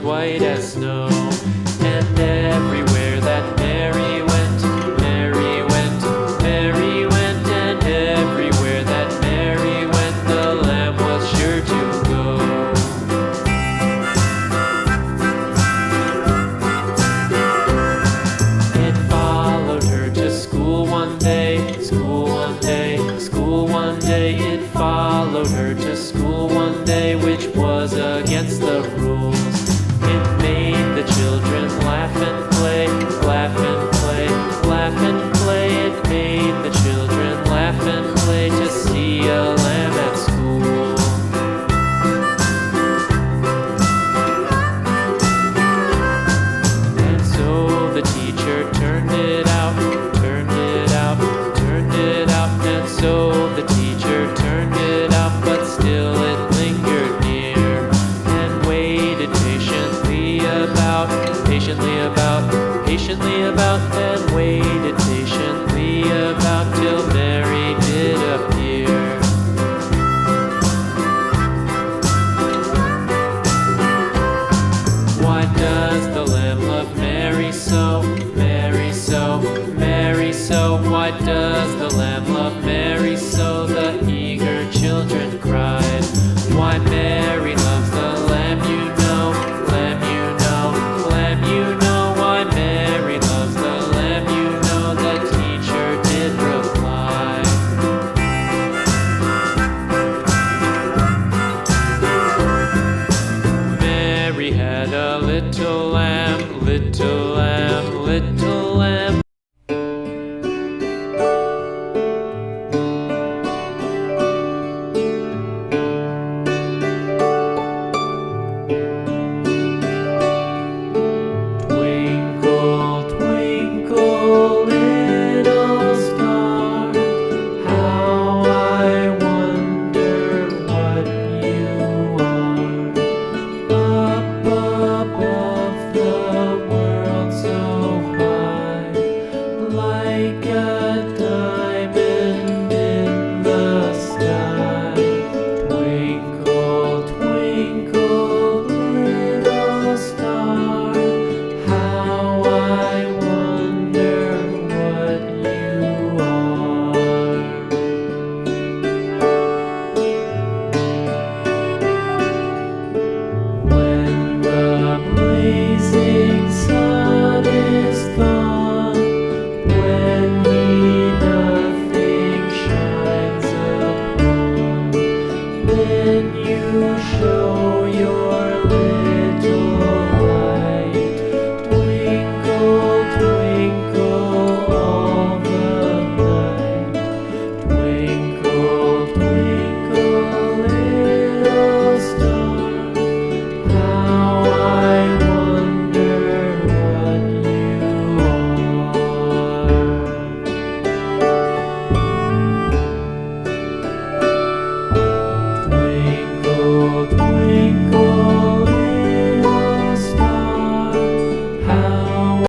white as snow. And everywhere that Mary went, Mary went, Mary went, and everywhere that Mary went, the lamb was sure to go. It followed her to school one day, school one day, school one day. It followed her to school one day, which was against the rules. It made the children laugh and play, laugh and play, laugh and play. It made the children laugh and play to see a lamb at school. And so the teacher turned it out, turned it out, turned it out. And so the teacher turned it out, but still it lingered near and waited patiently about, patiently about, and waited patiently about till Mary did appear. Why does the lamb love Mary so, Mary so, Mary so? Why does the lamb love Mary so? The eager children cried. Why Mary loves the lamb, you know, lamb, you know, lamb, you know. Why Mary loves the lamb, you know, the teacher did reply. Mary had a little lamb, little lamb, little lamb. Twinkle, twinkle, little star, how I wonder what you are. Up above the world so high, like a diamond in the sky. Twinkle, twinkle, little star, how I wonder what you are. When the blazing sun is gone, when he nothing shines upon, then you show your